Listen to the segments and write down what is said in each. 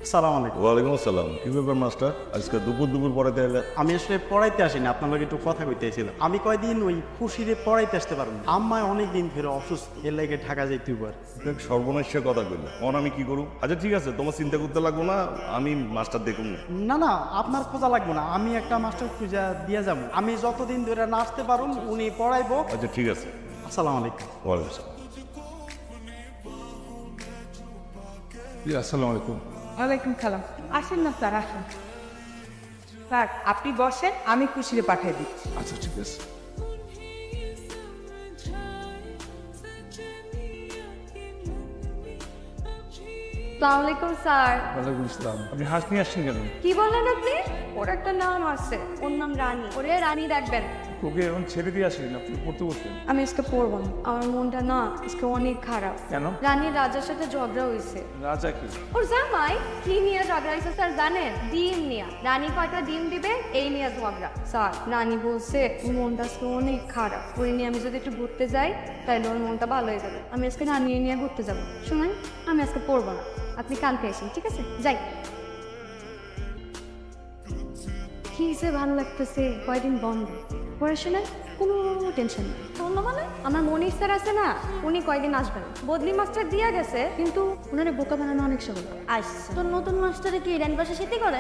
সালাম আলাইকুম। ওয়ালাইকুম আসসালাম। কি ব্যাপার মাস্টার, আজকে দুপুর পড়াতে এলে? আমি আসলে পড়াইতে আসিনি, আপনার লগে একটু কথা কইতে এসেছিলাম। আমি কয়দিন ওই খুশিরে পড়াইতে আসতে পারবো না। আম্মায় অনেক দিন ধরে অসুস্থ, এর লাগে ঢাকা যাইতে পার। দেখ সর্বনাশের কথা কইলে অন আমি কি করব? আচ্ছা ঠিক আছে, তোমার চিন্তা করতে লাগবো না, আমি মাস্টার দেখুন না। না না, আপনার খোঁজা লাগবে না, আমি একটা মাস্টার খুঁজা দিয়ে যাবো। আমি যতদিন ধরে না আসতে পারুন উনি পড়াইবো। আচ্ছা ঠিক আছে। আসসালামু আলাইকুম। ওয়ালাইকুম আসসালাম। জি আসসালামু আলাইকুম। ওয়ালাইকুম সালাম। আসেন না স্যার, আসেন। স্যার আপনি বসেন, আমি খুশিরে পাঠিয়ে দিচ্ছি। আচ্ছা ঠিক আছে। আসসালামু আলাইকুম স্যার। ওয়ালাইকুম আসসালাম। আপনি হাঁস নিয়ে আসছেন কেন? কি বললেন আপনি? ওর একটা নাম আছে, ওর নাম রানী। ওরে রানী রাখবেন। ওকে এখন ছেড়ে দিয়ে আসেন, আপনি পড়তে বসবেন। আমি আজকে পড়বো না, আমার মনটা না আজকে অনেক খারাপ। কেন? রানীর রাজার সাথে ঝগড়া হয়েছে। রাজা কি? ওর জামাই কি নিয়ে ঝগড়া হয়েছে স্যার জানেন? ডিম নিয়ে। রানী কয়টা ডিম দিবে এই নিয়ে ঝগড়া। স্যার রানী বলছে ওর মনটা আজকে অনেক খারাপ, ওই নিয়ে আমি যদি একটু ঘুরতে যাই তাহলে ওর মনটা ভালো হয়ে যাবে। আমি আজকে রানী নিয়ে ঘুরতে যাবো। শুনুন, আমি আজকে পড়বো না, আপনি কালকে এসেন, ঠিক আছে? যাই। কি যে ভালো লাগতেছে, কয়দিন বন্ধ, পড়াশোনায় কোনো টেনশন নেই। অন্য মানে আমার মনির স্যার আছে না, উনি কয়দিন আসবেন। বদলি মাস্টার দিয়া গেছে, কিন্তু উনারে বোকা বানানো অনেক সহজ। আসছে তোর নতুন মাস্টারে কি রান পাশে সেটি করে?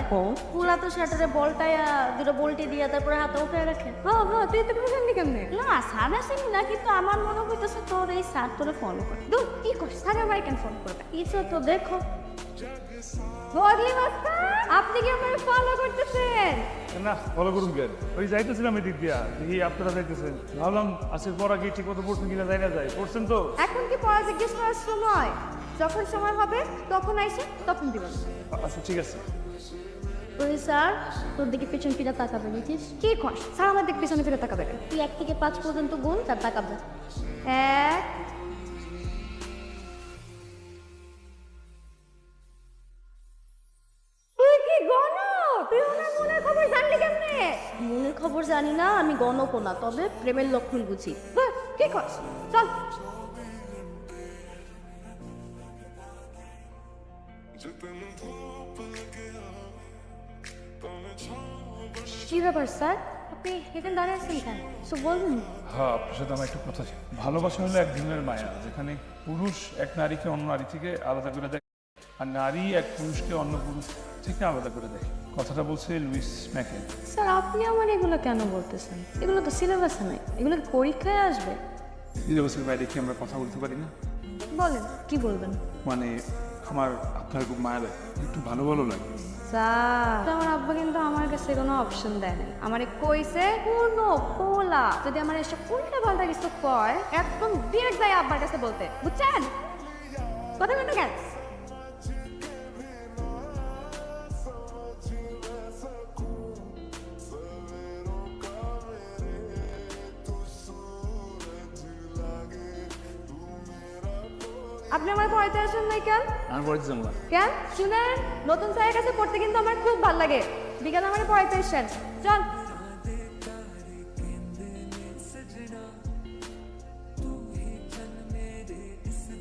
পুরা তো শাটারে বলটায়া দুটো বলটি দিয়া তারপরে হাতে উপরে রাখে। হ্যাঁ হ্যাঁ, তুই তো বুঝলি কেমনে? না স্যার আসেনি না, কিন্তু আমার মনে হইতেছে তোর এই স্যার তোরে ফলো করে। দূর কি কর, স্যার আমার কেন ফলো করবে? কিছু তো দেখো। বদলি মাস্টার, আপনি কি আমাকে ফলো করতেছেন? না ফলো করুন কেন? ওই যাইতেছিলাম এদিক দিয়া, দেখি আপনারা যাইতেছেন, ভাবলাম আজকের পর আগে ঠিক মতো পড়ছেন কিনা, যাই না যায়। পড়ছেন তো? এখন কি পড়া জিজ্ঞেস করার সময়? যখন সময় হবে তখন আইসে তখন দিবেন। আচ্ছা ঠিক আছে। ওই স্যার তোর দিকে পেছন ফিরে তাকাবে, বুঝছিস? কি কর স্যার আমার দিকে পেছনে ফিরে তাকাবে। তুই 1 থেকে 5 পর্যন্ত গুণ, স্যার তাকাবে। 1। তুই কি গণক? তুই ওনার মনের খবর জানলি কেমনে? মনের খবর জানি না, আমি গণকও না, তবে প্রেমের লক্ষণ বুঝি। কি করছ? চল। কি ব্যাপার স্যার, আপনি এখানে দাঁড়িয়ে আছেন কেন? কিছু বলবেন? হ্যাঁ, আপনার সাথে আমার একটু কথা ছিল। ভালোবাসা হলো এক ধরনের মায়া, যেখানে পুরুষ এক নারীকে অন্য নারী থেকে আলাদা করে দেখে, আর নারী এক পুরুষকে অন্য পুরুষ থেকে আলাদা করে দেখে। কথাটা বলছে লুইস ম্যাকেন। স্যার আপনি আমার এগুলো কেন বলতেছেন? এগুলো তো সিলেবাসে নাই, এগুলো পরীক্ষায় আসবে। সিলেবাসের বাইরে কি আমরা কথা বলতে পারি না? বলেন, কি বলবেন? মানে আমার আপনার খুব মায়া লাগে, একটু ভালো ভালো লাগে। স্যার আমার আব্বা কিন্তু আমার কাছে কোনো অপশন দেয় নাই, আমারে কইছে কোনো পোলা যদি আমার এসব উল্টা পাল্টা কিছু কয় একদম ডিরেক্ট যাই আব্বার কাছে বলতে, বুঝছেন? কথা বলতে কেন? আপনি আমার পড়াইতে আসেন নাই কেন? আমি পড়াইতে জানলাম না। কেন শুনেন, নতুন স্যারের কাছে পড়তে কিন্তু আমার খুব ভালো লাগে। বিকালে আমার পড়াইতে আসেন, চল।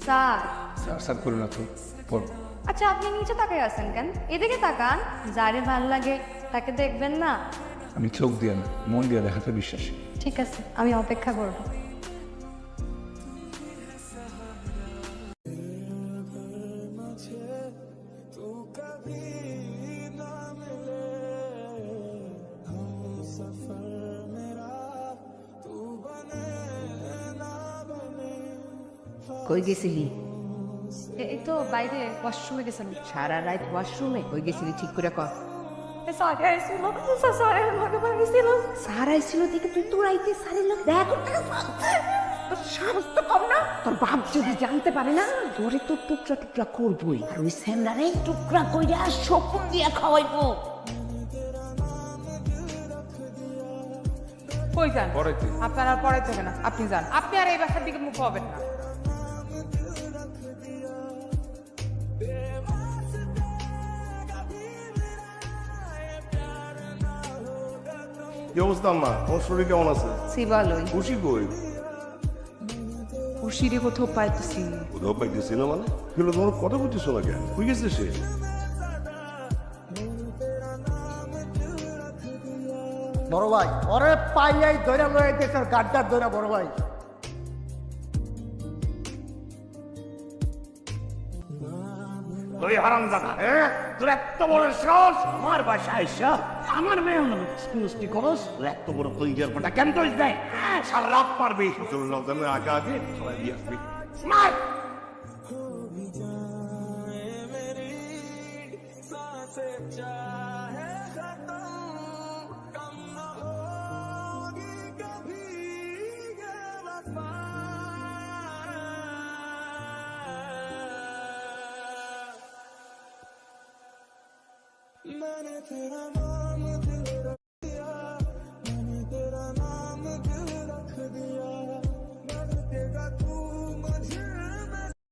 স্যার স্যার স্যার করে না তো, পড়। আচ্ছা আপনি নিচে তাকাই আছেন কেন? এদিকে তাকান, যারে ভাল লাগে তাকে দেখবেন না? আমি চোখ দিয়ে না, মন দিয়ে দেখাতে বিশ্বাসী। ঠিক আছে, আমি অপেক্ষা করব। কই গেছিলি? এই তো বাইরে ওয়াশরুমে গেছিলাম। সারা রাত ওয়াশরুমে কই গেছিলি ঠিক করে কর। স্যার আইছিল, স্যার আমাকে মারিছিল। স্যার আইছিল থেকে তুই তোর আইতে স্যারের লোক দেখ, তোর সাহস তো কম না? তোর বাপ যদি জানতে পারে না, তোরে তো টুকরা টুকরা করবই, আর ওই স্যামরারে টুকরা কইরা শকুন দিয়া খাওয়াইবো। কই যান? পড়াইতে। আপনার আর পড়াইতে হবে না, আপনি যান। আপনি আর এই বাসার দিকে মুখ হবেন না। কি অবস্থা আম্মা, তোমার শরীর কেমন আছে? সিবালই খুশি কই? খুশিরে কোথাও পাইতেছি। কোথাও পাইতেছি না মানে? কিন্তু তোমার কথা বলতেছো না কেন? কই গেছে সে? বড় ভাই ওরে পাইয়াই ধরে লয়ে গেছে গাড্ডার ধরে বড় ভাই। তুই হারামজাদা, হ্যাঁ? তোর এত বড় সাহস আমার বাসায় এসে আমার মেয়ে হলো মিষ্টি করস, তোর এত বড় কলিজার ফোঁটা কেন করিস নাই? সারা রাত মারবি, তোর লজনের আগে আগে সবাই দিয়ে আসবি, মার। मैंने तेरा